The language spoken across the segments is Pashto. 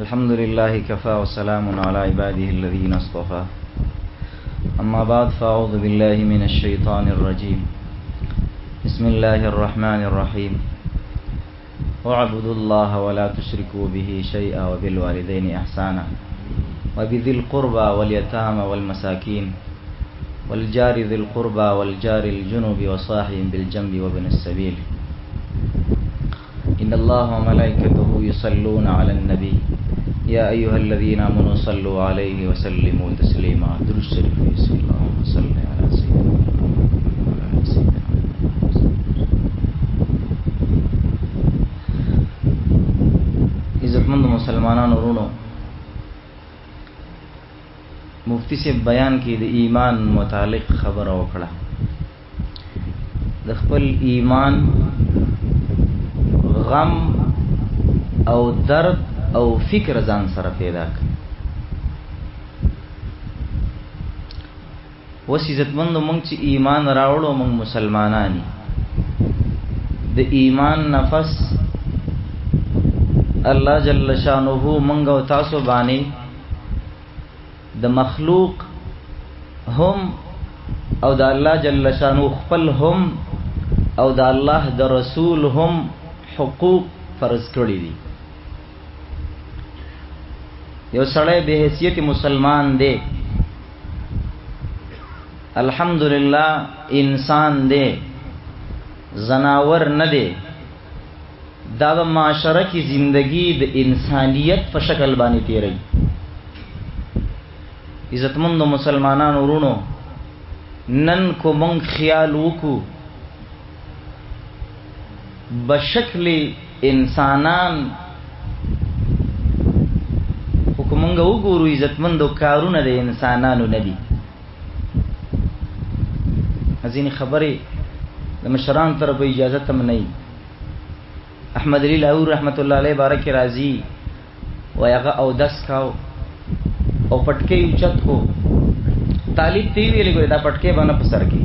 الحمد لله كفى وسلام على عباده الذين اصطفى أما بعد فأعوذ بالله من الشيطان الرجيم بسم الله الرحمن الرحيم واعبدوا الله ولا تشركوا به شيئا وبالوالدين إحسانا وبذي القربى واليتامى والمساكين والجار ذي القربى والجار الجنب وصاحب بالجنب وابن السبيل إن الله وملائكته يصلون على النبي يا أيها الذين آمنوا صلوا عليه وسلموا تسليما درود شریف صلی الله وسلم على سيدنا عزتمند مسلمانان ورونو مفتی سے بیان کی د ایمان متعلق خبر وکړه د خپل ایمان غم او درد او فکر ځان سره پیدا کړ وس عزتمند مونږ چې ایمان راوړو مونږ مسلمانانی د ایمان نفس الله جل شانه مونږ او تاسو باندې د مخلوق هم او د الله جل شانه خپل هم او د الله د رسول هم حقوق فرض کړی دي یو سړی به حیثیت مسلمان دی الحمدلله انسان دی زناور نه دی دا د معاشره کی زندگی د انسانیت په شکل باندې تیری عزتمند مسلمانانو ورونو نن کو مونږ خیال وکړو بشکل انسانان حکومنګ وګورو عزتمندو کارونه د انسانانو ندي ځینې خبرې د مشران طرف اجازه تم نه احمد علی لاهور رحمت الله علیه بارک راضی ویغه او دس کاو او پټکې اوچت کو طالب تی ویلې ګور دا پټکې باندې پسر کې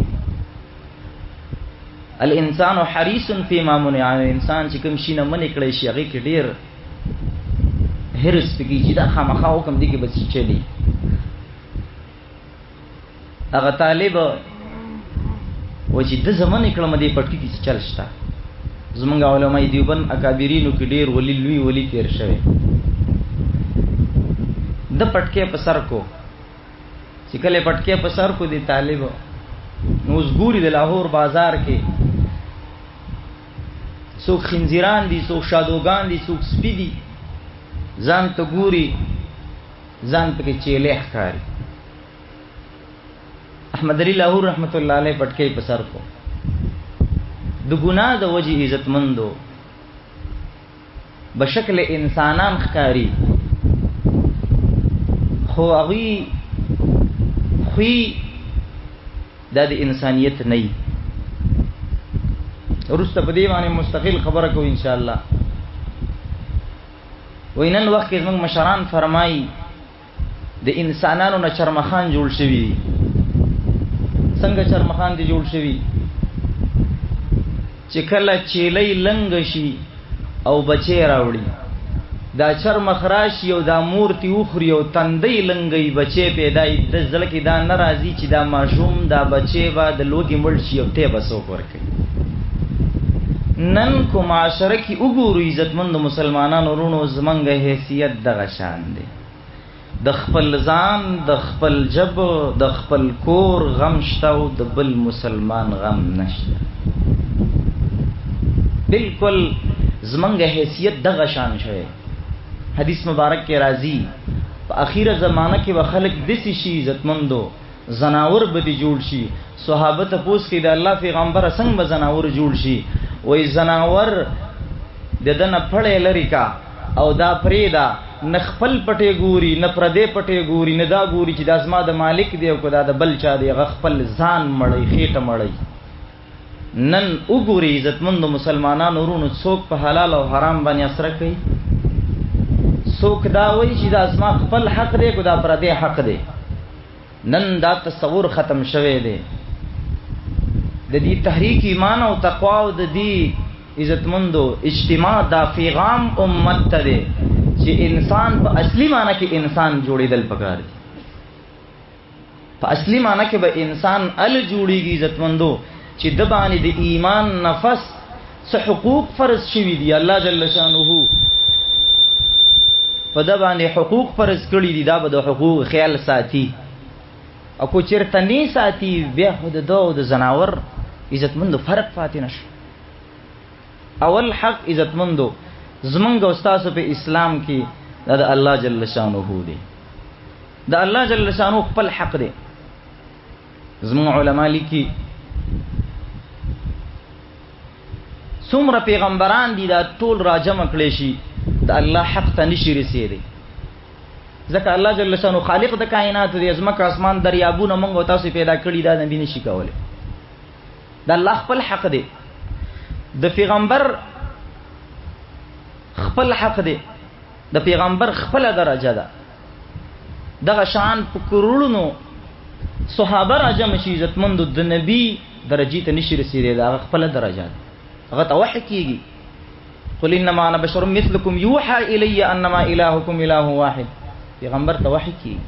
الانسان حریص فيما منع انسان چې کوم شي نه منې کړی شي هغه کې ډیر هرس پکې چې دا خامخا حکم دی کې بس چلی هغه طالب و چې د زمانه کلمه دی پټکی کې چل شتا زمونږ علماء دیوبند اکابرینو کې ډیر ولی لوی ولی تیر شوی د پټکې په سر کو چې کله پټکې په سر کو دی طالب نو زګوري د لاهور بازار کې څوک خنزیران دي څوک شادوغان دي څوک سپی دي ځان ته ګوري ځان پکې چیلې ښکاري احمد علی لاهور رحمت الله علیه پټکې په سر کو د ګناه د وجه عزتمندو بشکل انسانان ښکاری خو هغه خوې دا د انسانیت نه وي ورسته په دې باندې مستقل خبره کوو ان شاء الله وینن وخت کې موږ مشران فرمایي د انسانانو نه چرمخان جوړ شوی څنګه چرمخان دي جوړ شوی چې کله چیلې لنګ شي او بچي راوړي دا چرمخ راشي او دا مورتي اوخري او تندې لنګي بچي پیدای د ځل کې دا ناراضي چې دا ماشوم دا بچي با د لوګي مړ شي او ته بسو ورکړي نن کو معاشره کی وګورو عزتمند مسلمانانو ورونو زمنګ حیثیت دغه شان دی د خپل ځان د خپل جب د خپل کور غم شته او د بل مسلمان غم نشته بالکل زمنګ حیثیت دغه شان شوی حدیث مبارک کې راځي په اخیره زمانہ کې و خلق دسی شي عزتمندو زناور به جوړ شي صحابه ته پوښ کې د الله پیغمبر څنګه به زناور جوړ شي وای زناور د دنه پړې لري کا او دا فریدا نخپل پټې ګوري نه پردې پټې ګوري نه دا ګوري چې د ازما د مالک دی او دا د بل چا دی غخپل ځان مړی خېټه مړی نن وګوري عزتمند مسلمانانو ورونو څوک په حلال او حرام باندې اثر کوي څوک دا وایي چې د ازما خپل حق دی کو دا پردې حق دی نن دا تصور ختم شوه دی د دې تحریک ایمان او تقوا او د دې عزتمندو اجتماع دا پیغام امت ته دی چې انسان په اصلي معنی کې انسان جوړېدل پکار دي. په اصلي معنی کې به انسان جوړیږي عزتمندو چې د باندې د ایمان نفس څه حقوق فرض شوي دي. الله جل شانه په د باندې حقوق فرض کړی دي، دا به د حقوق خیال ساتي. او کو چیرته نه ساتي بیا خو د دوه د زناور عزتمندو فرق پاتې نشي. اول حق عزتمندو زمونږ استاد په اسلام کې دا د الله جل شانه دی. د الله جل شانه خپل حق دی. زمونږ علما لیکي څومره پیغمبران دي دا ټول راجمع کړي شي د الله حق ته نشي رسیدي. ځکه الله جل شانه خالق د کائنات دی، ازمکه اسمان دریابونه موږ او تاسو پیدا کړی، دا نبی نشي کولای. د الله خپل حق دی، د پیغمبر خپل حق دی، د پیغمبر خپل درجه ده. دغه شان په کروڑونو صحابه راجم شي عزتمندو د نبی درجه ته نشي رسیدي، دا خپل درجه ده. هغه ته وحی کیږي قل انما انا بشر مثلكم يوحى الي انما الهكم اله واحد. پیغمبر ته وحی کیږي.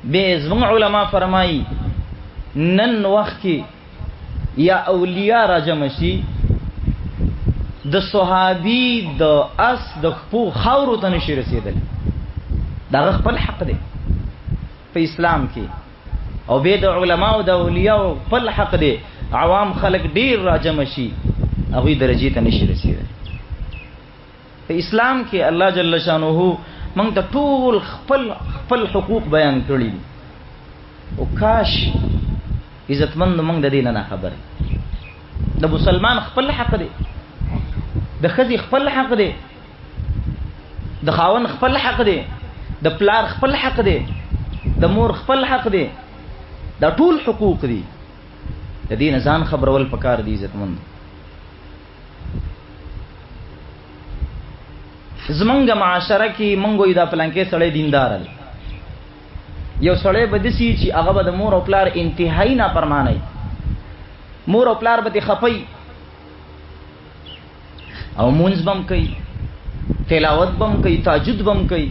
به زموږ علما فرمایي نن وخت کې یا اولیاء راجم شي د صحابي د اس د خپو خاورو ته نشي رسیدل، دا خپل حق دی په اسلام کې. او به د علما او د اولیاء خپل حق دی، عوام خلق ډیر راجم شي هغه درجه ته نشي رسیدل. په اسلام کې الله جل شانه موږ ته ټول خپل حقوق بیان کړی دي. او کاش عزتمند موږ د دین نه خبر. د مسلمان خپل حق دی، د خزي خپل حق دی، د خاون خپل حق دی، د پلار خپل حق دی، د مور خپل حق دی. دا ټول حقوق دي. د دین ځان خبرول پکار دي عزتمند. زمونږ معاشره کې مونږ دا پلانکې سړی دیندار دی. یو سړی به دسی چې هغه به د مور او پلار انتهایی نافرمانی، مور او پلار به خپي او مونږ بم کوي، تلاوت بم کوي، تهجد بم کوي،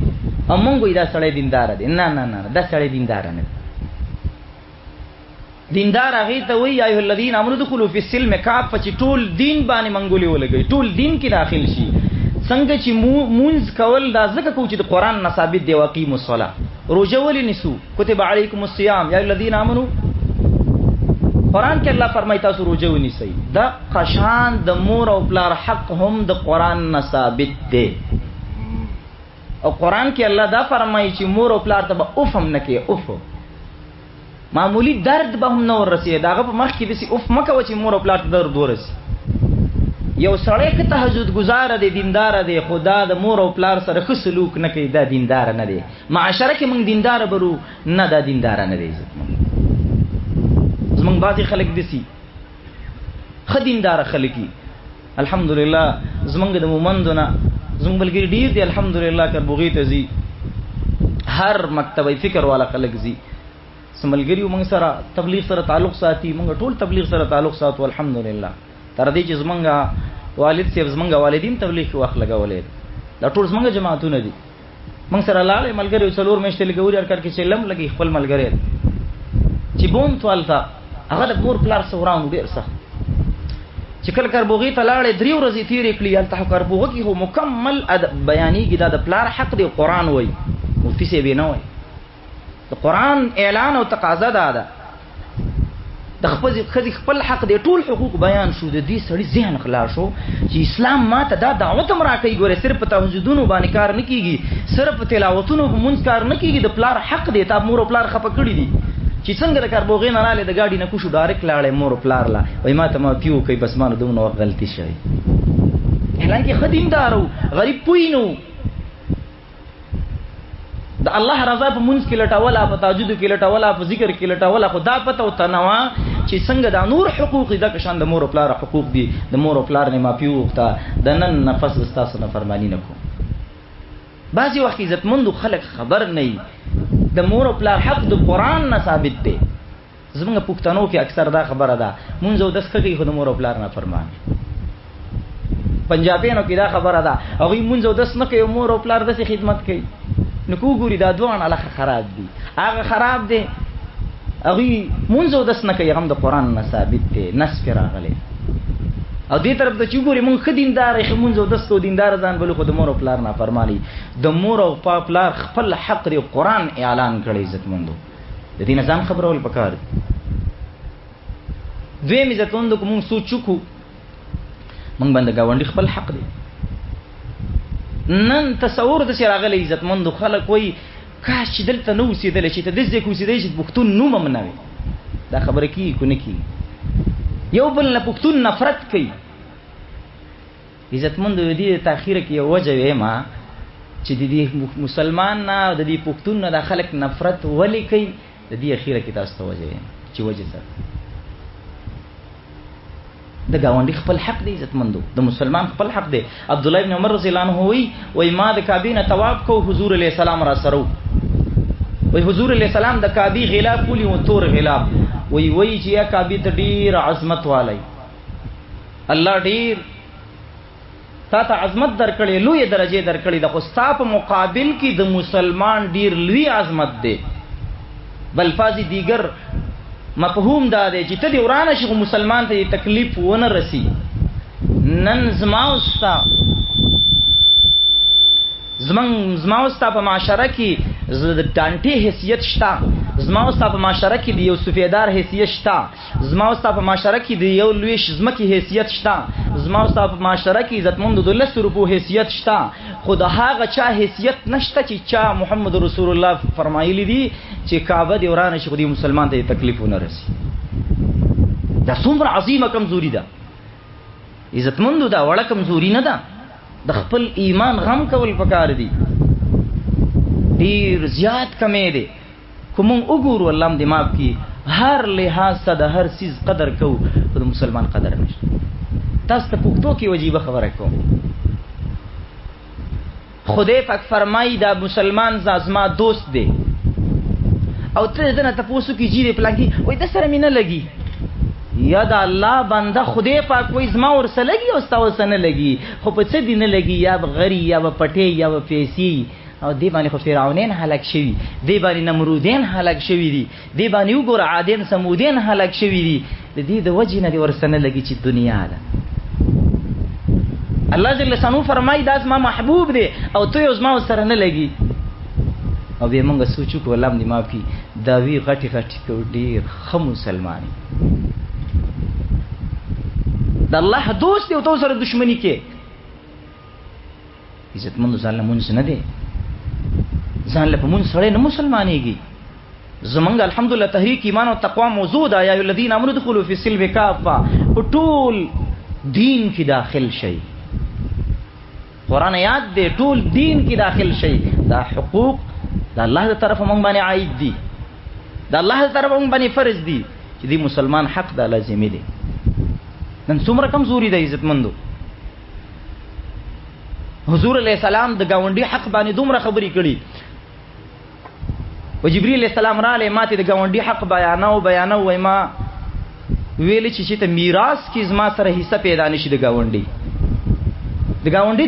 او مونږ دا سړی دیندار دی. نه نه نه، دا سړی دیندار نه دی. دیندار هغه ته وی ایه الذین امنوا ادخلوا فی السلم کافه، چې ټول دین باندې منګولې ولګي، ټول دین کې داخل شي. څنګه چې مونږ کول دا ځکه کو چې د قران نه ثابت دی، واقیم الصلاه، روزه ولې نسو، کتب علیکم الصیام یا الذین آمنوا. قران کې الله فرمایي تاسو روزه ونیسئ. دا قشان د مور او پلار حق هم د قران نه ثابت دی. او قران کې الله دا فرمایي چې مور او پلار ته به اوف هم نه کوي. اوف معمولی درد به هم نه ورسي، داغه په مخ کې دسی اوف مکه و چې مور او پلار ته درد ورسي. یو سړی که تهجد گزار دی، دیندار دی، خدا د مور او پلار سره ښه سلوک نه کوي، دا دیندار نه دی. معاشره کې موږ دیندار برو نه، دا دیندار نه دی. زمونږ بعضې خلک دسی ښه دیندار خلکي الحمدلله. زمونږ د مومندو نه زمونږ ملګري ډېر دي الحمدلله. کربوغي ته ځي، هر مکتبه فکر والا خلک ځي. سملګری موږ سره تبلیغ سره تعلق ساتي، موږ ټول تبلیغ سره تعلق ساتو الحمدلله. تر دې چې زمونږ والد صاحب زمونږ والدین تبلیغ کې وخت لګولې، دا ټول زمونږ جماعتونه دي. موږ سره لاړې ملګری څلور میاشتې لګوري، هر کار کې چې لم لګي خپل ملګری چې بوم توالتا هغه د مور پلار سوران ډېر سخت. چې کله کربوغي ته لاړې 3 ورځې تیرې کړې، هلته کربوغه کې هو مکمل بیانېږي دا د پلار حق دی. قرآن وایي، مفتي صاحب یې نه وایي. د قرآن اعلان او تقاضا ده د خپل حق دی. ټول حقوق بیان شو، د دې سړي ذهن خلاص شو چې اسلام ماته دا دعوت هم راکوي. ګوره صرف په تهجدونو باندې کار نه کیږي، صرف په تلاوتونو په مونږ کار نه کیږي. د پلار حق دی. تا مور او پلار خفه کړي دي چې څنګه د کربوغې نه رااله د ګاډي نه کوشو ډایرکټ لاړې مور او پلار لا وای ما ته ما پیو کوي، بس ما دومره وخت غلطي شوی. حالانکه خدیندارو غریب پوینو د الله رضا په مونږ کې لټولا، په تهجد کې لټولا، په ذکر کې لټولا. خدا پته او تنوا چې څنګه د نور حقوق د کشان د مور او پلار حقوق دي. د مور او پلار نه مافي وخته د نن نفس وستاسو نه فرمانی نه کو. بعضی وخت عزتمند خلک خبر نه د مور او پلار حق د قران نه ثابت دی. زمونږ پښتنو کې اکثر دا خبره ده، مونږ او دس کوي خو د مور او پلار نه فرمان. پنجابیانو کې دا خبره ده هغه مونږ او داس نه کوي مور او پلار د خدمت کوي نو کوګوري دا دوه نه خراب دي هغه خراب دي هغه مونږ او داس نه کوي هم د قران نه ثابت دي نس کې راغلي او دې طرف د چوغوري مونږ خدیندار خمونځ او داس کو دیندار ځان بل خو د مور او پلار نه فرمالي د مور او پلار خپل حق دی قران اعلان کړی عزت مندو د دې نظام خبرول پکار دوی عزت مندو کوم سوچو کو مونږ باندې گاونډي خپل حق دی نن تصور د شراغله عزت مند خلک وای کاش چې دلته نو سیدل چې ته د دې کو سیدل چې پښتون نو ممنوي دا خبره کی کو نه کی یو بل نه پښتون نفرت کوي عزت مند دې تاخير کې وجه ما چې دې مسلمان نه د دې پښتون نه د خلک نفرت ولي کوي د دې اخیره کې تاسو ته وجه چې وجه سره د گاونډي خپل حق دی عزت مندو د مسلمان خپل حق دی عبد الله ابن عمر رضی الله عنه وی ما د کعبه نه طواف کو حضور علیہ السلام را سره وی حضور علیہ السلام د کعبه غلاف کولی او تور غلاف وی چې یا کعبه ته ډیر عظمت والی الله ډیر تا ته عظمت درکړي لوی درجه درکړي د خو ستاپ مقابل کې د مسلمان ډیر لوی عظمت دی بل فازي دیگر مفهوم دا دی چې ته دی ورانه شي مسلمان ته تکلیف ونه رسی نن زماوستا په معاشره کې د ټانټي حیثیت شتا زماوستا په معاشره کې د یو سفیدار حیثیت شتا زماوستا په معاشره کې د یو لوی شزمکی حیثیت شتا زماوستا په معاشره کې عزتمند د 200 روپو حیثیت شتا خود هغه چا حیثیت نشته چې چا محمد رسول الله فرمایلی دي چې کعبه دی ورانه شي خو د مسلمان ته تکلیف ونه رسی دا څومره عظیمه کمزوري ده عزتمند دا وړه کمزوري نه ده د خپل ایمان غم کول پکار دي ډیر زیات کمې دي کوم وګورو الله دې معاف کی هر لحاظ صد هر چیز قدر کو د مسلمان قدر نشته تاسو ته پښتو کې وجيبه خبره کوم خدای پاک فرمایي دا مسلمان زما دوست دی او ته دنه تاسو کې جیره پلانکی وای د سره مینه لګي یا دا الله بنده خدای پاک وای زما ورسره لګي او تاسو نه لګي خو په څه دین لګي یا غری یا پټي یا پیسې او دی باندې خو فرعونین هلاک شوی دی باندې نمرودین هلاک شوی دي دی باندې وګور عادین سمودین هلاک شوی دي د دې د وجې نه دی ورسره لګي چې دنیا ده الله جل شانو فرمای دا زما محبوب دی او ته یو زما سره نه لګي او به موږ سوچو کو الله دې معافي دا وی غټي غټي کو ډیر خو مسلمانې د الله دوست دی او تو سره دښمنی کې عزت مند ځان له مونږ نه دی ځان له مونږ سره نه مسلمانېږي زمونږ الحمدلله تحریک ایمان او تقوا موضوع ده یا الذين امنوا ادخلوا في السلم كافه ټول دین کې داخل شي قران یاد دی ټول دین کې داخل شي دا حقوق دا الله تعالی طرف مونږ باندې عاید دي دا الله تعالی مونږ باندې فرض دي چې دی مسلمان حق دا لازمي دي نن څومره کمزوري ده عزت مندو حضور علیہ السلام د گاونډي حق باندې دومره خبرې کړي او جبرئیل علیہ السلام را لې ماته د گاونډي حق بیانو وای ما ویل چې ته میراث کې زما سره حصہ پیدا نشي د گاونډي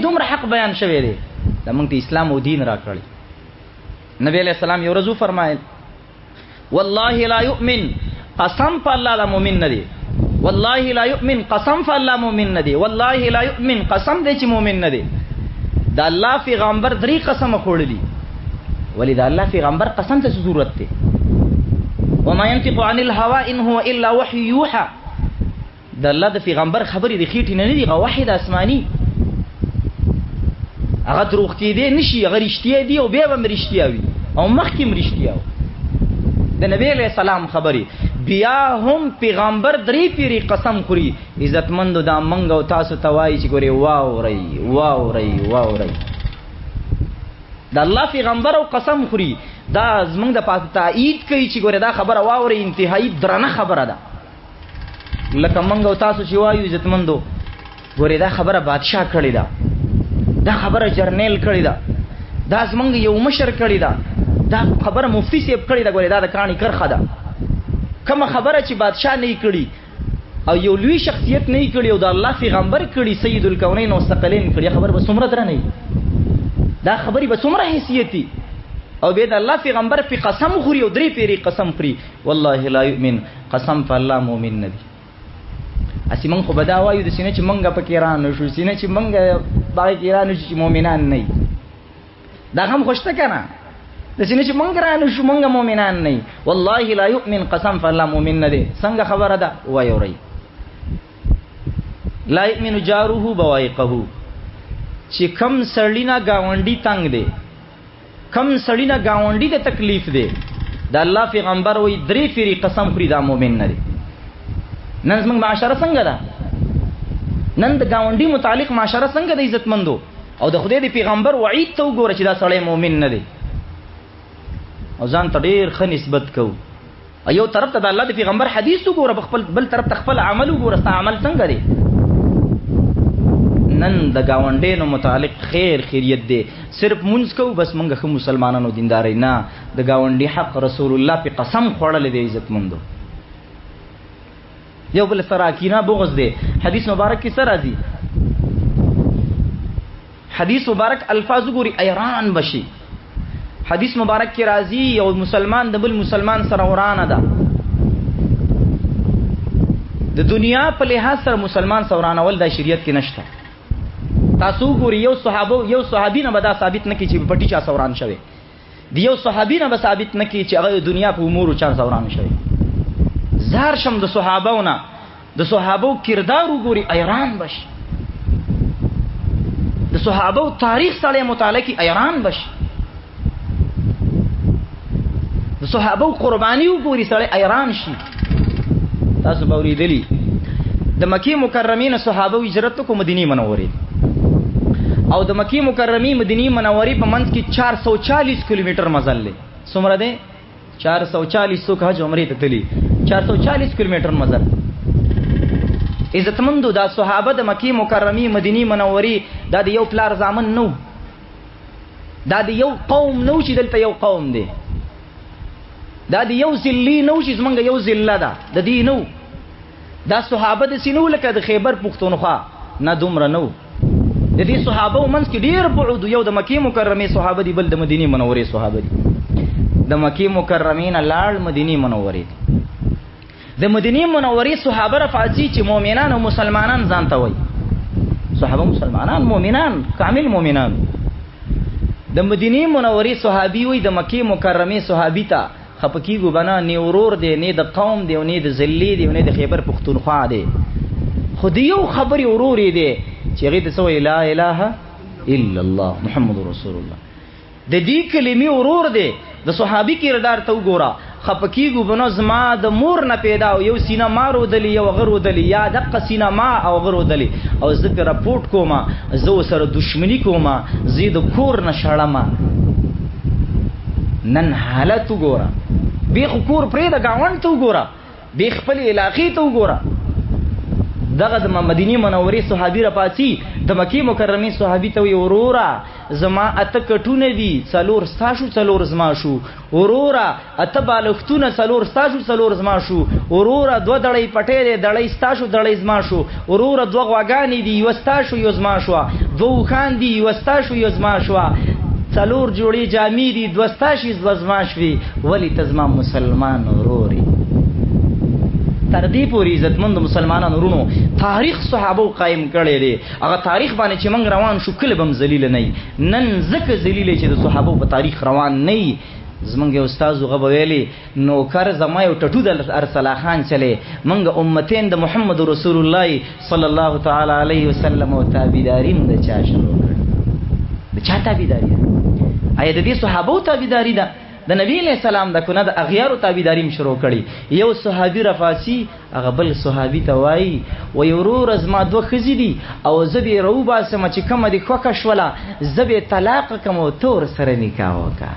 دومره حق بیان شوی دی دا موږ ته اسلام او دین را کړی نبی علیہ السلام یو ورځ فرمایل والله لا یؤمن قسم په الله لا مؤمن نه دی والله لا یؤمن قسم په الله مؤمن نه دی والله لا یؤمن قسم دې چې مؤمن نه دی دا الله پیغمبر درې قسم خوړلی ولی دا الله پیغمبر قسم ته ضرورت دی وما ينطق عن الهوى ان هو الا وحي يوحى دا الله د پیغمبر خبرې د خېټې نه دی وحی د آسماني هغه دروغ کې دی نشي هغه رښتیا دی او بیا هم رښتیا وي او مخکې رښتیا د نبی علیہ السلام خبرې بیا هم پیغمبر درې پیری قسم خوري عزتمند دا منګ او تاسو توای چې ګوري واو ري دا الله پیغمبر او قسم خوري دا زمنګ د پات تایید کوي چې ګوره دا خبره واوري انتهایی درنه خبره ده لکه منګ او تاسو چې وایو عزتمندو ګوره دا خبره بادشاہ کړی ده دا خبره جرنیل کړی ده دا زمنګ یو مشر کړی ده دا خبره مفتی صاحب کړی ده ګوره دا د کہانی کرخه ده کوم خبره چې بادشاہ نه کړی او یو لوی شخصیت نه کړي او د الله پیغمبر کړي سید الکونین او ثقلین کړي خبر به څومره درنه دا خبري به څومره حیثیتي او به د الله پیغمبر په قسم خوري او درې پیری قسم خوري والله لا یؤمن قسم په الله مؤمن نه دي اسی من خو بدا وایو د سینې چې منګه پکې رانه شو سینې چې منګه باغ کې رانه شو چې مؤمنان نه دا هم خوشته کنه د سینې چې منګه رانه شو منګه مؤمنان نه والله لا یؤمن قسم په الله مؤمن نه دي څنګه خبره ده وایو ری لا یؤمن جاره بوایقه چې کم سړینا گاونډي تنگ دی کم سړینا گاونډي د تکلیف دی د الله پیغمبر وې درې پیری قسم خوري دا مؤمن نه دی نن زموږ معاشره څنګه ده نن د گاونډي متعلق معاشره څنګه د عزت مندو او د خدای د پیغمبر وعید ته وګوره چې دا سړی مؤمن نه دی او ځان ته ډیر ښه نسبت کو یو طرف ته د الله د پیغمبر حدیث وګوره خپل بل طرف ته خپل عمل وګوره ستا عمل څنګه دی نن د گاونډینو متعلق خیریت دی صرف منځ کو بس منګه خو مسلمانانو دینداري نه د گاونډي حق رسول الله په قسم خوړل دی عزت مندو یو بل سره کینا بغض دی حدیث مبارک کې سره راځي حدیث مبارک الفاظ ګوري ایران بشي حدیث مبارک کې راځي یو مسلمان د بل مسلمان سره ورانه ده د دنیا په لحاظ سره مسلمان سره ورانول د شریعت کې نشته تاسو ګوري یو صحابي نه بدا ثابت نه کی چې پټی چا سوران شوی دی یو صحابي نه ثابت نه کی چې هغه دنیا په امور چا سوران شوی زار شم د صحابهونه د صحابو کردار وګوري ایران بش د صحابو تاریخ سره مطالعه کی ایران بش د صحابو قرباني وګوري سره ایران شي تاسو به ورېدلی د مکی مکرمه صحابه هجرت کو مدینه منوره او د مکی مکرمه مدینه منوره په منځ کې 440 کیلومتر مزل له څومره ده 440 سو حج عمره ته تلی 440 کیلومتر مزل عزتمندو دا صحابه د مکی مکرمه مدینه منوره دا د یو پلار زامن نو دا د یو قوم نو چې دلته یو قوم دی دا د یو ذلی نو چې زمونږ یو ذله ده د دې نو دا صحابه د سینو لکه د خیبر پښتونخوا نه دومره نو د دې صحابه ومنځ کې ډیر بعد یو د مکی مکرمه صحابه دی بل د مدینه منوره صحابه دی د مکی مکرمه نه لاړ مدینه منوره د مدینه منوره صحابه رفاعي چې مؤمنان او مسلمانان ځانته وای صحابه مسلمانان مؤمنان کامل مؤمنان د مدینه منوره صحابي وای د مکی مکرمه صحابي ته خپکیګو بنا نه ورور دی نه د قوم دی نه د ذلی دی نه د خیبر پښتونخوا دی خو دیو خبري ورور دی چې هغه ته سوې لا اله الا الله محمد رسول الله د دې کلمې ورور دی د صحابي کردار ته وګوره خپکیګو بنا زما د مور نه پیدا او یو سینا مارو دلی یو غرو دلی یا د قسینا ما او غرو دلی او ذکر رپورټ کوما زو سره دښمنی کوما زید کور نشړم نن حالت وګوره بیخ کور پرې د گاوند ته وګوره بیخ خپل علاقې ته وګوره دغه د مدینه منورې صحابي را پاتې د مکی مکرمه صحابي ته ورورا زما اته کټونه دي څلور ستاشو څلور زما شو ورورا اته بالښتونه څلور ستاشو څلور زما شو ورورا دو دړې پټې دړې ستاشو دړې زما شو ورورا دو غواګانی دي یو ستاشو یو زما شو دو خان دي یو ستاشو یو زما شو څلور جوړې جامې دي دوستاشي زما شوي ولی تزما مسلمان وروري تر دې پورې عزتمند مسلمانانو ورونو تاریخ صحابه قائم کړي دي هغه تاریخ باندې چې موږ روان شو کله بم ذلیل نه نن زکه ذلیل چې د صحابه په تاریخ روان نه زمونږ استاد غو ویلي نوکر زما یو ټټو د ارسلا خان چلے موږ امتین د محمد رسول الله صلی الله تعالی علیه وسلم او تابعدارین د چا شروع کړ د چا تابعداري اې د دې صحابه تابعداري ده د نبی علیہ السلام د کنه د اغیار تابعداریم شروع کړي یو صحابي رفاسی هغه بل صحابي ته وای و یورور از ما دوه خزی دي او زبی روبا سم چې کوم دي خوکه شولا زبی طلاق کوم تور سره نکاح وکا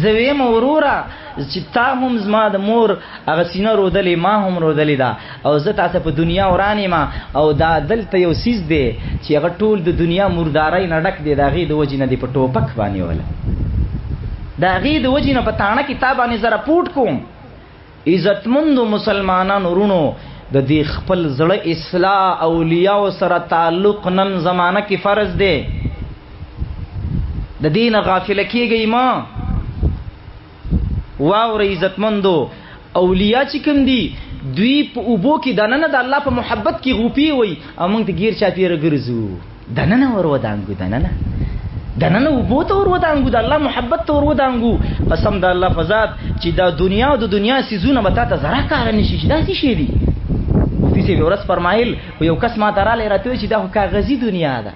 زوی مورورا چې تا هم زما د مور هغه سینه رودلې ما هم رودلې دا او زه تاسو په دنیا ورانې ما او دا دلته یو سیز دی چې هغه ټول د دنیا مردارای نه ډک دی دا غي د وجې نه دی په ټوپک باندې ولا دا غي د وجې نه په تانه کتابانه زره پوټ کوم عزتمند مسلمانانو ورونو د دې خپل زړه اصلاح اولیاء سره تعلق نن زمانہ کې فرض دی د دین غافل کیږي ما واو عزتمندو اولیاء چې کوم دي دوی په اوبو کې دننه د الله په محبت کې غوپی وي او موږ ته غیر چا پیره ګرځو دننه ور ودانګو دننه اوبو ته ور ودانګو د الله محبت ته ور ودانګو قسم د الله فزاد چې دا دنیا او د دنیا سيزونه متا ته زرا کار نشي دا څه شي دي مفتی سی ورس فرمایل یو کس ما تراله راته چې دا کاغذی دنیا ده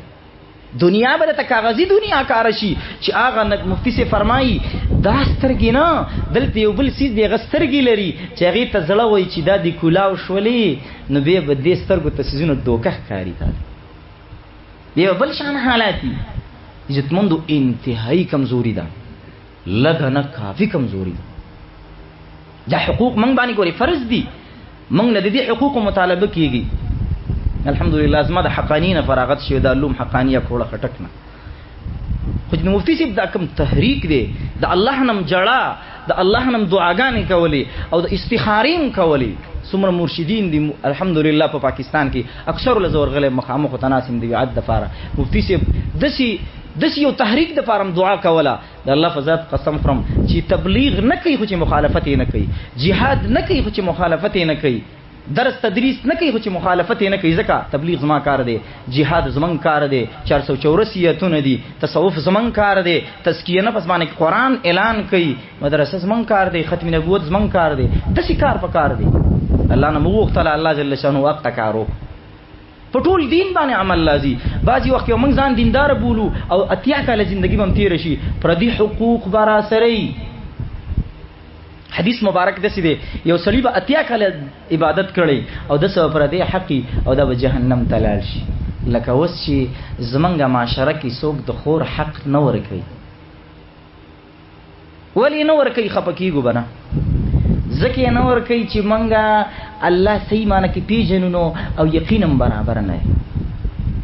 دنیا به ته کاغذی دنیا کار شي چې هغه مفتی سی فرمایي دا سترګې نه دلته یو بل سیز دی غسترګې لري چې هغه ته زړه وای چې دا د کولاو شولې نو به دې سترګو ته سيزونه دوکه ښکاری تا دی بل شان حالاتي عزتمندو انتهایی کمزوري ده لږه نه کافي کمزوري ده دا حقوق من باندې ګوري فرض دي من نه دي حقوق مطالبه کیږي الحمدلله زما د حقانینه فراغت شوی د علوم حقانیه کوړه خټکنه خو د مفتی صاحب دا کوم تحریک دی د الله نم جړه د الله نم دعاګانې کولې او د استخاریم کولې څومره مرشدین دي الحمدلله په پاکستان کې اکثر لزور غلې مخامخ تناسم دی عد دفاره مفتی صاحب دسی یو تحریک د فارم دعا کوله د الله فزاد قسم خرم چې تبلیغ نه کوي خو چې مخالفت نه کوي jihad نه کوي خو چې مخالفت نه کوي درس تدریس نه کوي خو چې مخالفت نه کوي ځکه تبلیغ زما کار دی jihad زمون کار دی 484 تونه دي تصوف زمون کار دی تزکیه نفس باندې قران اعلان کوي مدرسه زمون کار دی ختم نبوت زمون کار دی دسی کار په کار دی الله نه موږ تعالی الله جل شانه وخت کارو په ټول دین باندې عمل لازم بعضی وخت موږ ځان دیندار بولو او اتیا کاله ژوندۍ بم تیر شي پردي حقوق برا سره حدیث مبارک دسی دی یو سړی به اتیا کاله عبادت کړي او د سو پردي حقي او د جهنم تلل شي لکه اوس چې زمونږه معاشره کې څوک د خور حق نه ورکوي ولی نه ورکوي خپکیږي بنا ځکه نه ورکوي چې مونږه الله صحیح معنی کې پیژنو او یقینا برابر نه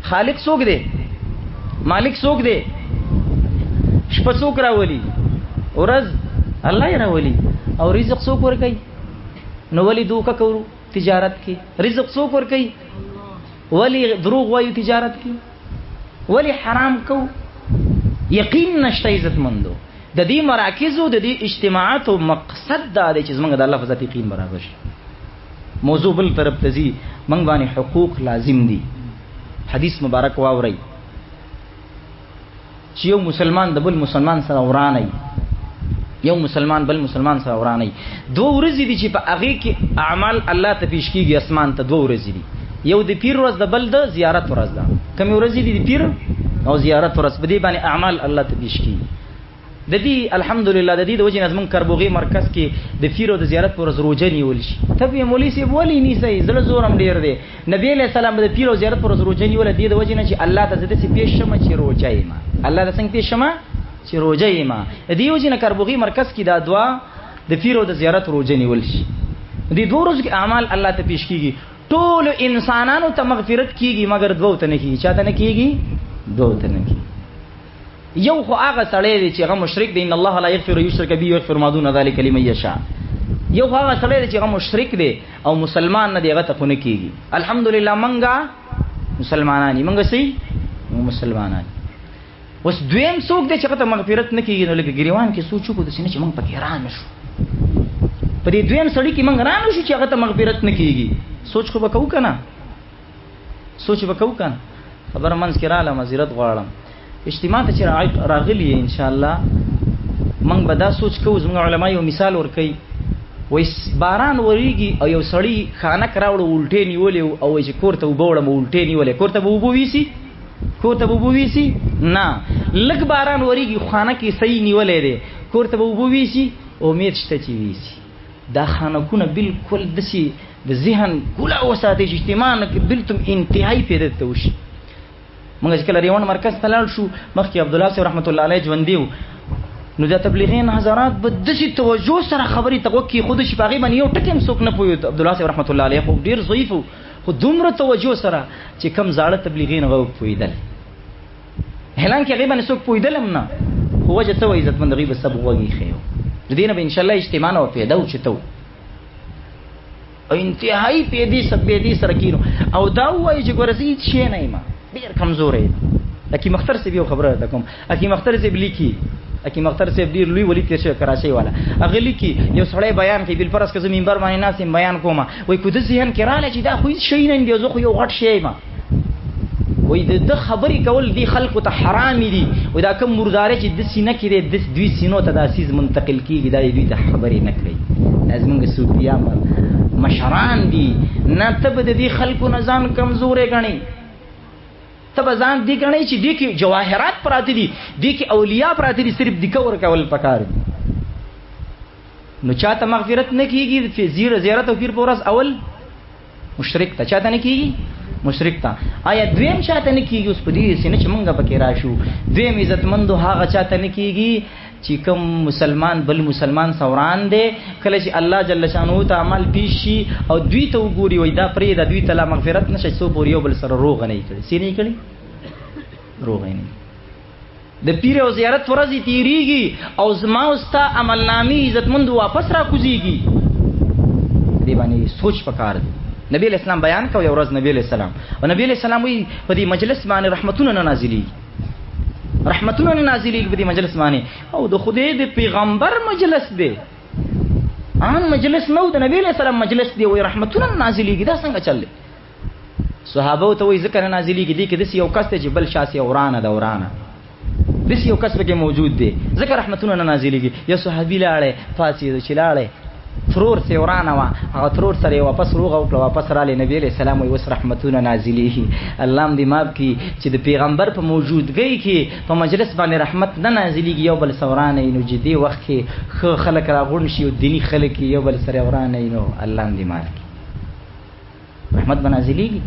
خالق څوک دی مالک څوک دی شپه څوک راولي ورځ الله یې راولي او رزق څوک ورکوي نو ولی دوکه کوو تجارت کې رزق څوک ورکوي ولی دروغ وایو تجارت کې ولی حرام کو یقین نشته عزت مندو د دې مراکز او د دې اجتماعات او مقصد دا دی چې موږ د الله فزات یقین برابر شي موضوع بل طرف ته زی موږ باندې حقوق لازم دي حدیث مبارک واوري چې یو مسلمان د بل مسلمان سره ورانه یو مسلمان بل مسلمان سره ورانه دوه ورځې دي چې په هغه کې اعمال الله ته پیش کیږي اسمان ته دوه ورځې دي یو د پیر ورځ د بل د زیارت ورځ ده کوم ورځې دي د پیر او زیارت ورځ په دې باندې اعمال الله ته پیش کیږي د دې الحمدلله د دې د وجې نظم کربوغي مرکز کې د پیر او د زیارت ورځ روزه نیول شي ته به مولوی سی ولی نیسي زړه زورم ډیر دی نبی له سلام د پیر او زیارت ورځ روزه نیول د دې د وجې نه چې الله ته زده سي پیش شمه چې روزه یې ما الله د څنګه پیش شمه چې روزه یې ما د دې وجې نه کربوغي مرکز کې دا دعا د پیر او د زیارت روزه نیول شي د دې دوه ورځې اعمال الله ته پیش کیږي ټول انسانانو ته مغفرت کیږي مگر دوه ته نه کیږي چاته نه کیږي دوه ته نه کیږي یو خو هغه سړی دی چې هغه مشرک دی ان الله لا یغفر یشرک به یغفر ما دون ذلک لمن یشاء یو هغه سړی دی چې هغه مشرک دی او مسلمان نه دی هغه ته نه کیږي الحمدلله منګه مسلمانانی منګه سي مسلمانانی اوس دویم څوک دی چې هغه ته مغفرت نه کیږي نو لکه ګریوان کې سوچو کو د سینې چې موږ پکې رانه شو په دې دویم سړی کې موږ رانه شو چې هغه ته مغفرت نه کیږي سوچ خو وکاو کنه سوچ وکاو کنه خبر منځ کې رااله مزیرت غواړم اجتماع ته چې راغلی ان شاء الله موږ به دا سوچ کوو زموږ علما یو مثال ورکوي وای باران وریږي او یو سړی خانک راوړو الټې نیولې او چې کوړته وبوړم الټې نیولې کوړته وبويسي نه لګ باران وریږي خانه کې صحیح نیولې ده کوړته وبويسي امید شته چې ویسي دا خانکونه بالکل دسي د ذهن کله وساتې اجتماع کې بلتم انتهایی پیدا توشي موږ چې کله ریوان مرکز ته لاړ شو مخکې عبد الله صاحب رحمت الله علیه ژوند دیو نو د تبلیغین حضرات به د شي توجه سره خبري توکي خود شي باغی باندې یو ټکم څوک نه پوي عبد الله صاحب رحمت الله علیه خو ډیر ضعیف خو دومره توجه سره چې کم زاړه تبلیغین غو پویدل اعلان کې غیبه څوک پویدل هم نه هو وجه تو عزت مند غیبه سب وږي خيو د دینه به ان شاء الله اجتماع او پیدا او چتو او انتهایی پیدي سره کینو او دا وایي چې ګورځي شي نه ما ډیر کمزورې لکه مختار سی یو خبره ده کوم اکی مختار سی لیکي اکی مختار سی ډیر لوی ولی تیر شي کراچي والا اغه لیکي یو سړی بیان کوي بل پرس که منبر باندې ناسم بیان کوم وای کو د ذهن کې رااله چې دا خو شي نه دی زه خو یو غټ شی ما وای د خبرې کول دی خلکو ته حرام دي وای دا کوم مرداره چې د سینه کې د دوی سینو ته د اساس منتقل کیږي دا دوی ته خبرې نه کوي لازمنګ صوفیا مشران دي نه تب د دې خلکو نظام کمزورې غني تب ځان دي غني چې دي کې جواهرات پراته دي دي کې اولیاء پراته دي صرف د کور کول پکار نو چاته مغفرت نه کیږي په زیارت او پیر پورس اول مشرک ته چاته نه کیږي مشرک ته آیا دویم چاته نه کیږي اوس په دې سینه چې مونږه پکې راشو دویم عزتمندو هغه چاته نه کیږي چې کوم مسلمان بل مسلمان سوران دی کله چې الله جل شانو ته عمل پیش شي او دوی ته وګوري وای دا پرې د دوی ته لا مغفرت نشي سو پور یو بل سره روغ نه کړي سینې کړي روغ نه د پیر او زیارت ورځي تیریږي او زما واست عمل نامي عزتمند واپس را کوزيږي دی باندې سوچ پکار دی نبی اسلام بیان کوي ورځ نبی اسلام او نبی اسلام وی په دې مجلس باندې رحمتونه نازلي رحمتونه نازلي په دې مجلس باندې او د خدای د پیغمبر مجلس دی ان مجلس نو د نبی اسلام مجلس دی وی رحمتونه نازلي دا څنګه چل صحابه ته وی ذکر نازلي کې دي کې د یو کس ته جبل شاسي اورانه دورانه دس یو کس پکې موجود دی ذکر رحمتونه نازلېږي یو صحابي لاړې فاسي د چلاړې ترور سی ورانه وا هغه ترور سره واپس روغ او واپس را لې نبی عليه السلام وي وس رحمتونه نازلېږي الله دې ماب کی چې د پیغمبر په موجودګۍ کې په مجلس باندې رحمت نه نازلېږي یو بل سورانه نو جدي وخت کې خلک راغون شي او دینی خلک یو بل سره ورانه نو الله دې ماب کی رحمت بنازلېږي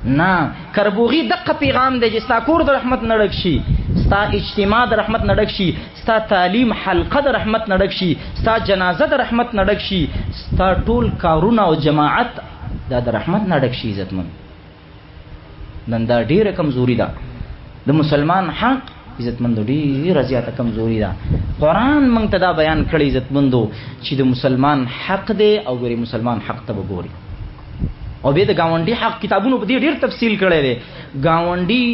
نه کربوغي دغه پیغام دی چې ستا کور د رحمت نړک شي ستا اجتماع د رحمت نړک شي ستا تعلیم حلقه د رحمت نړک شي ستا جنازه د رحمت نړک شي ستا ټول کارونه او جماعت دا د رحمت نړک شي عزتمن نن دا ډیره کمزوري ده د مسلمان حق عزتمند ډیره زیاته کمزوري ده قرآن موږ ته دا بیان کړی عزتمندو چې د مسلمان حق دی او ګوري مسلمان حق ته وګوري او به د گاونډي حق کتابونو په دې ډیر تفصیل کړی دی گاونډي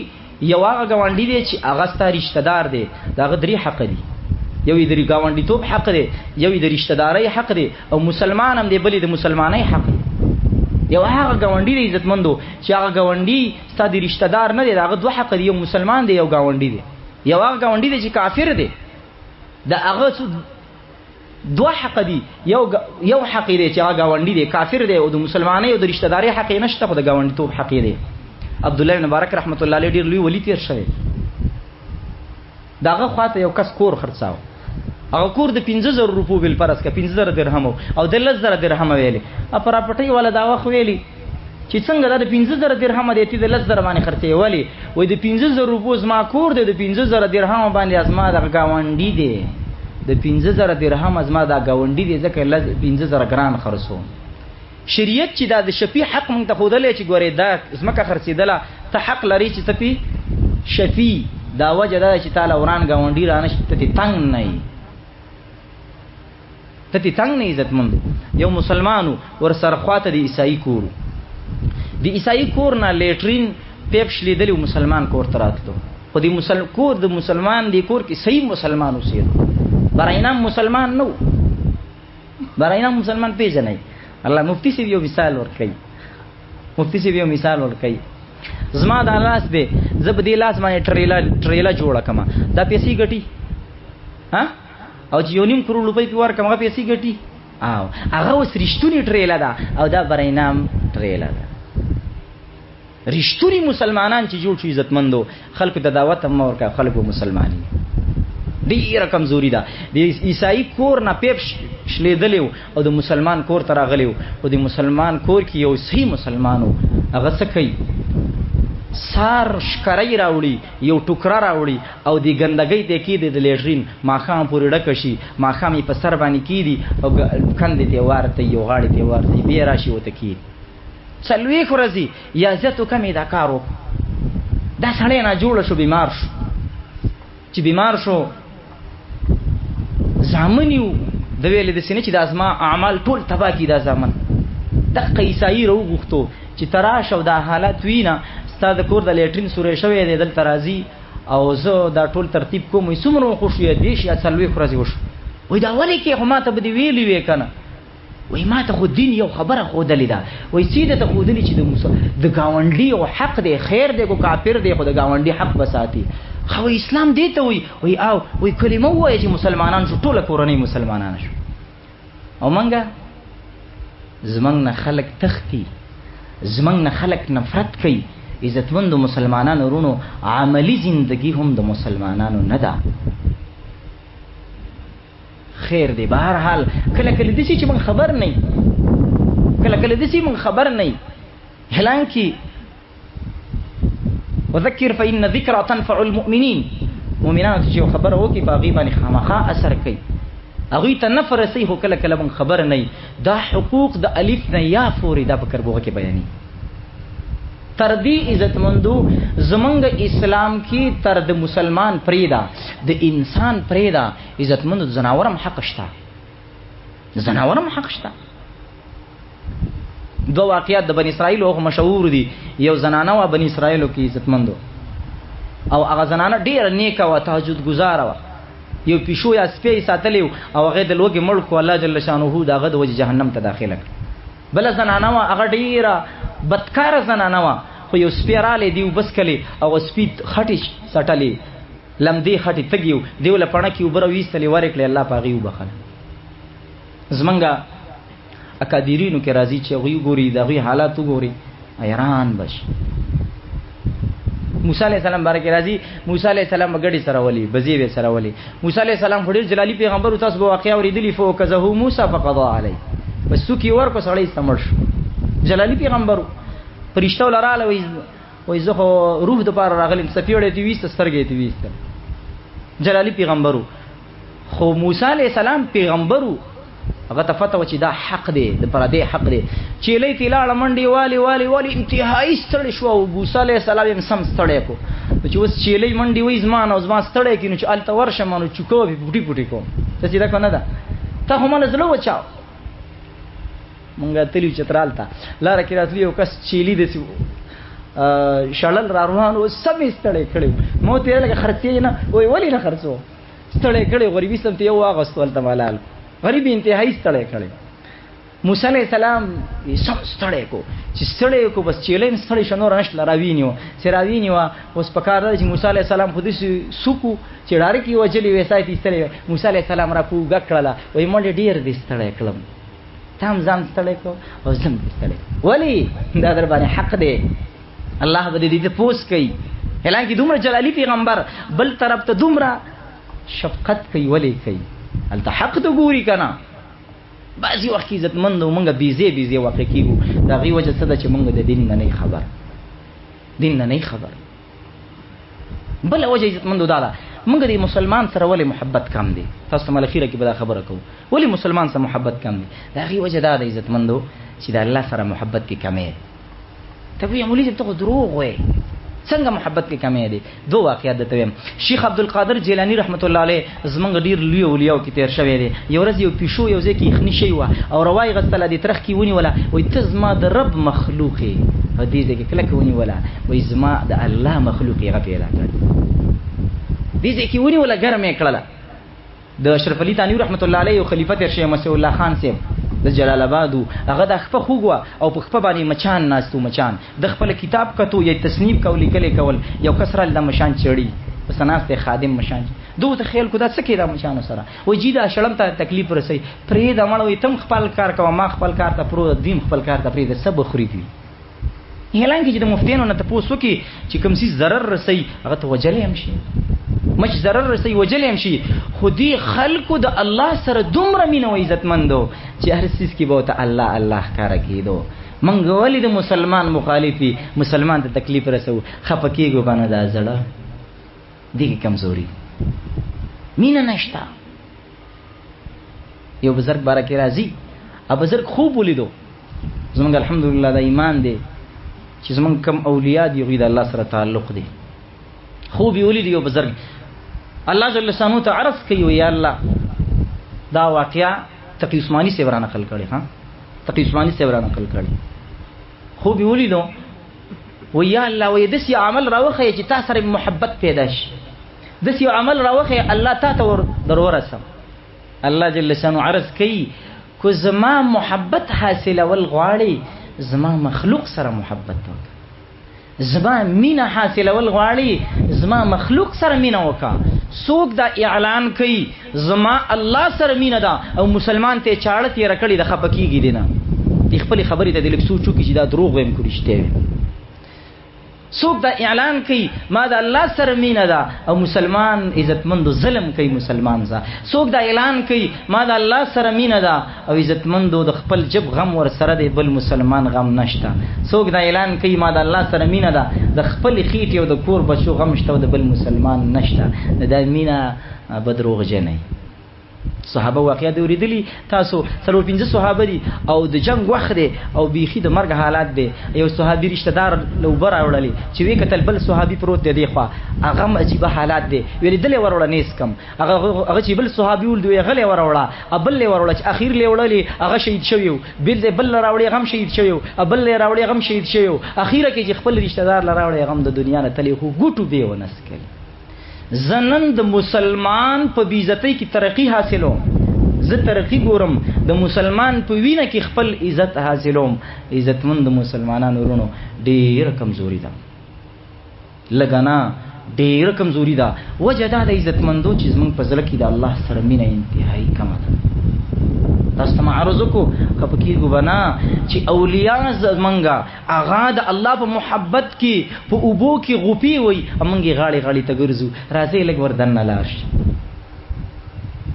یو هغه گاونډي دی چې هغه ستاسو رشتہ دار دی داغه درې حق دي یو یې د گاونډي توپ حق دی یو یې د رشتہ داري حق دی او مسلمان هم دی بلې د مسلمانۍ حق دی یو هغه گاونډي دی عزتمندو چې هغه گاونډي ستاسو رشتہ دار نه دی داغه دوه حق دی یو مسلمان دی یو گاونډي دی یو هغه گاونډي دی چې کافر دی دا هغه دوه حق دي یو حق دی چې هغه گاونډي دی کافر دی او د مسلمانۍ او د رشتہ داري حق نشته خو د گاونډي توپ حق دی عبد الله بن مبارک رحمت الله علیه ډیر لوی ولی تیر شوی داغه خواته یو کس کور خرڅاو هغه کور د 15000 روپو بل پرس کا 15000 درهم او د 10000 درهم ویلي اپراپټي ولا دا وخت ویلي چې څنګه دا د 15000 درهم دی ته د 10000 باندې خرڅې ویلي وای د 15000 روپو زما کور دی د 15000 درهم باندې ازما د گاونډي دی د 15000 درهم ازما دا گاونډي دی ځکه 15000 ګران خرڅو شریعت چې دا د شفیع حق مونږ ته خودلې چې ګوره دا زمکه خرڅیدله ته حق لري چې ته پی شفیع دا وجه دا چې تعالی وران گاونډي رانه ته تنگ نه عزتمند یو مسلمانو ور سره خواته د عیسائی کور نه لیټرین پیپ شلیدلی مسلمان کور تراتلو خو د مسلمان دی کور کې صحیح مسلمان اوسېد براینا مسلمان پیژنې الله مفتی سی یو مثال ورکړي زما د لاس دی زب دی لاس باندې ټریلا جوړه کما دا پیسې ګټي ها او چې یو نیم کروڑ روپۍ په ور کما پیسې ګټي او هغه وس رښتونی ټریلا ده او دا برینام ټریلا ده رښتونی مسلمانان چې جوړ شي عزتمندو خلکو د دعوت هم ورکا خلکو مسلمانۍ ډیره کمزوري ده د عیسائی کور نه پیپ شلیدلیو او د مسلمان کور ته راغلیو او د مسلمان کور کې یو صحیح مسلمانو هغه څه کوي سار شکرای راوړي یو ټوکرا راوړي او د ګندګۍ ته کې د لیټرین ماخام پورې ډکه شي ماخام په سر باندې کیدی او کندې ته ورته یو غاړې ته ورته بیا راشي وته کی څلوي خورزي یا زتو کمی دا کارو دا سړی نه جوړ شو بیمار شو زامنیو د ویلې د سینې چې د ازما اعمال ټول تبا کی دا زامن د قیسای رو غوښتو چې تراش او د حالت وینا ستاسو کور د لیټرین سورې شوی دی دل ترازی او زه دا ټول ترتیب کوم سمره خوشو دیش یا څلوي خرازي وش وای دا ولې کې هم ته بده ویلی وې کنه وای ما ته خو دین یو خبره خو دلی دا وای سیده ته خو دلی چې د گاونډي او حق دی خیر دی کو کافر دی خو د گاونډي حق بساتی خو اسلام دی ته وای او وای کلمه وای چې مسلمانان شو ټول کورنۍ مسلمانان شو او منګه زمنګ نه خلق تختی زمنګ نه خلق نفرت کوي عزتمند مسلمانانو ورونو عملی زندگی هم د مسلمانانو نه ده خیر دی بهر حال کله کله دسی چې من خبر نه کله کله دسی من خبر نه هلان کی وذکر فإن الذکر تنفع المؤمنین مؤمنان چې خبر وو کی باغی باندې خامخا اثر کوي اغه ته نفر سي هو کله کله من خبر نه دا حقوق د الف نه یا فوري دا فکر بوغه کې بیانې تر دې عزت مندو زمنګ اسلام کی تر د مسلمان پریدا د انسان پریدا عزت مند زناورم حق شتا زناورم حق شتا دو واقعات د بنی اسرائیل او مشهور دي یو زنانه و بنی اسرائیل کی عزت مندو او هغه زنانه ډیر نیکه او تهجد گزار و یو پیشو یا سپی ساتلیو او هغه د لوګي ملک الله جل شانه داغه د وجه جهنم ته داخله بل زنانه و هغه ډیره بدکار زنانه و خو یو سپیراله دیو بس کلی او سپید خټی سټلی لمدی خټی تګیو دیو لپاره کی وبره ویستلی ورکلی الله پاغي وبخل زمنګا اکادیرینو کې راضی چې غوی ګوري دغه حالات وګوري ایران بش موسی علی السلام بارک راضی موسی علی السلام غړي سره ولی بزی به سره ولی موسی علی السلام فډیر جلالی پیغمبر تاسو به واقعا اوریدلی فو کذو موسی فقضا علی بس سو کی ورکو سړی استمر جلالی پیغمبر پرشتو لراله وای زه روح د پاره راغلم سفیړې دی وست سترګې دی وست جلالی پیغمبرو خو موسی علی السلام پیغمبرو هغه ته فتوا چې دا حق دی د پر دې حق دی چې لې تلاړه منډي والی انتهایی ستړي شو او موسی علی السلام هم سم ستړي کو چې وس چې لې منډي وای زمان او زما ستړي کینو چې الته ورشه مانو چکو پټي کو څه چې دا کنه دا ته هم له زلو وچاو مونږه تلیو چترالتا لاره کې راتلی یو کس چيلي دسی شړل را روان او سم استړې کړو مو ته لکه خرڅې نه وای ولی نه خرڅو استړې کړو غریبي سم ته یو واغستول ته مالال غریبي انتهایی استړې کړو موسی علیہ السلام سم استړې کو چې استړې کو بس چيلې استړې شنو رنش لراوینیو سراوینیو اوس پکاره چې موسی علیہ السلام خو دې سوکو چې ډار کې وجلی وسای تی استړې موسی علیہ السلام را کو غکړه وای مونږ ډیر دې استړې کړم تام ځان ستړی کو او زم ستړی ولی دا در باندې حق دی الله به دې پوس کوي هلکه دومره جلالی پیغمبر بل طرف ته دومره شفقت کوي ولی کوي الته حق ته ګوري کنه بعضی وخت عزت مند او مونږه بیزه واقع کیږي دا غي وجه څه ده چې مونږ د دین نه خبر دین نه خبر بل وجه عزت مند دا مونږ د مسلمان سره ولې محبت کم دي تاسو مل اخیره کې به خبره کوو ولې مسلمان سره محبت کم دي دا غي وجه دا د عزت مندو چې د الله سره محبت کې کمې ته وی مولوی ته دروغ وای څنګه محبت کې کمې دي دوه واقعیت د تویم شیخ عبد القادر جیلانی رحمت الله علیه زمنګ ډیر لوی اولیاء کې تیر شوی دی یو ورځ یو پیشو یو ځکه یخنی شي و او روای غسل د ترخ کې ونی ولا وای تزما د رب مخلوقي حدیث کې کله کې ونی ولا وای زما د الله مخلوقي غ پیدا کړ دې ځکه ونی ولا ګرمه کړله د اشرف علي تانوی رحمت الله علیه خلیفہ شیخ مسیح الله خان صاحب د جلال آباد هغه د خپل خوګوا او په خپل باندې مچان ناستو مچان د خپل کتاب کتو یا تصنیف کولی کول یو کسرال د مشان چړی په سناست خادم مشان دوه ته خیال کو دا څه کیدا مشان سره و جی دا شړم ته تکلیف رسي پرې د مړوي تم خپل کار کوه ما خپل کار ته پرو دیم خپل کار ته پرې د سب خوري دي هلان کې د مفتینو نه تاسو کې چې کوم سي ضرر رسي هغه ته وجلې هم شي مچ ضرر رسي وجلې هم شي خودي خلقو د الله سره دومره مینه او عزت مندو چې هر سیس کې بوته الله الله کار کېدو منګ ولې د مسلمان مخالفي مسلمان ته تکلیف رسو خپکیږي کنه دا زړه دغه کمزوري مینه نشتا یو بزرګ بارکه راضي ا بزرګ خوب ولیدو زمونږ الحمدلله د ایمان دی چې زمونږ کم اولیاء دی غوډه الله سره تعلق دی خوب ولیدو یو بزرګ الله جل شانو ته عرض کوي یا الله دا واقعیا تقی عثماني سے ورانه خل کړي ها تقی عثماني سے ورا نقل کړي خو به ولیدو و یا الله و دسی عمل راوخه چې تاسو سره محبت پیدا شي دسی عمل راوخه الله تا ته ورسم الله جل شانو عرض کوي کو زما محبت حاصله ول غواړي زما مخلوق سره محبت وکړه زما مینا حاصله ول غواړي زما مخلوق سره مینا وکړه څوک دا اعلان کوي زما الله سره مینا ده او مسلمان ته چاړه تیر کړي د خپکیږي دینه خپل خبرې ته د لک سوچو کې چې دا دروغ ویم کړشته څوک دا اعلان کوي ما د الله سره مینا ده او مسلمان عزتمند ظلم کوي مسلمان ځا څوک دا اعلان کوي ما د الله سره مینا ده او عزتمند د خپل جب غم ور سره دی بل مسلمان غم نشته څوک دا اعلان کوي ما د الله سره مینا ده د خپل خېټ او د کور بچو غم شته او د بل مسلمان نشته دا مینا بدروغ جنې صحابه واقعیا دی اوریدلی تاسو څلور پنځه صحابه دي او د جنگ وخت دی او بیخي د مرګ حالات دی یو صحابي رشتہ دار لو بر اورلی چې وی کتل بل صحابي پروت دی خو هغه عجیب حالات دی ویل دل وروړه نیس کم هغه چې بل صحابي ول دی غلې وروړه ابل له وروړه چې اخیر له وړلې هغه شهید شوی بل راوړي غم شهید شوی ابل له راوړي غم شهید شوی اخیره کې چې خپل رشتہ دار لراوړي غم د دنیا نه تلی خو ګټو به ونسکل زنن د مسلمان په بیزتی کی ترقی حاصلو زه ترقی ګورم د مسلمان په وینه کې خپل عزت حاصلوم عزتمند مسلمانانو ورونو ډیر کمزوري ده لګنا ډیر کمزوري ده وجدا د عزتمندو چې زمون په ځل کې د الله سره مینه انتهایی کم ده تاسو ته عرض کو کپکی ګبنا چې اولیاء زمنګا اغا د الله په محبت کې په اوبو کې غوپی وي امنګي غاړي غاړي ته ګرځو راځي لګ وردن لاش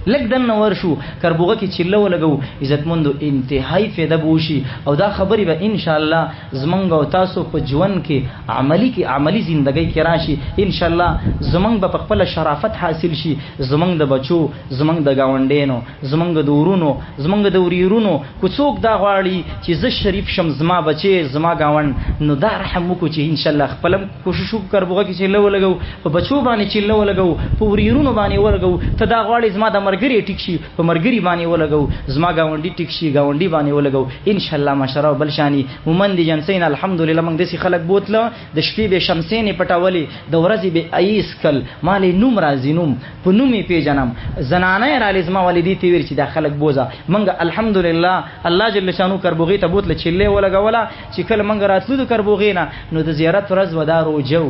لګ دن ورشو کربوغه کې چله ولګو عزتمندو انتهایی فایده بوشي او دا خبري به ان شاء الله زمنګ او تاسو په ژوند کې عملی ژوندۍ کې راشي ان شاء الله زمنګ په خپل شرافت حاصل شي زمنګ د بچو زمنګ د گاونډینو زمنګ د ورونو زمنګ د وریرونو کو څوک دا غواړي چې ز شریف شم زما بچي زما گاوند نو دا رحم وکړو چې ان شاء الله خپل کوشش وکړو چې چله ولګو په بچو باندې چله ولګو په وریرونو باندې ولګو ته دا غواړي زما د مرګري ټیک شي په مرګري باندې ولګو زما گاونډي ټیک شي گاونډي باندې ولګو ان شاء الله مشره بلشاني مومن دي جنسین الحمدلله موږ دسي خلک بوتله د شپې به شمسین پټولي د ورځې به ایسکل مالې نوم راځي نوم په نومي پیژنم زنانه را لزما والدي تی ور چې د خلک بوزا موږ الحمدلله الله جل شانو کربوغي ته بوتله چله ولګولا چې کله موږ راتلو د کربوغینا نو د زیارت ورځ ودارو جو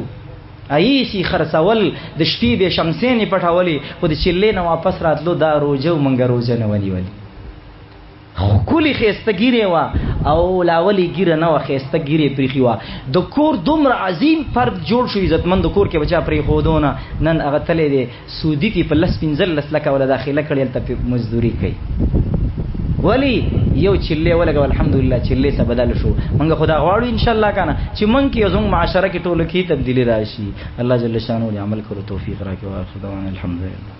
ایسی خرڅول د شپې به شمسین پټولي خو د چلې نه واپس راتلو دا روزه مونږ روزه نه ونی کلی خيستګيره وا او لاولي ګيره نه وا خيستګيره پرخي وا د کور دومره عظیم فرد جوړ شو عزتمند کور کې بچا پرې خودونه نن هغه تلې دي سعودي کې په لس پنځل لس لکه ولا داخله کړي ته مزدوري کوي ولی یو چله ولګو الحمدلله چله څه بدل شو مونږ خدا غواړو ان شاء الله کنه چې مونږ کې زموږ معاشره کې ټولو کې تبدیلی راشي الله جل شانو عمل کړو توفیق راکړي او خدای الحمدلله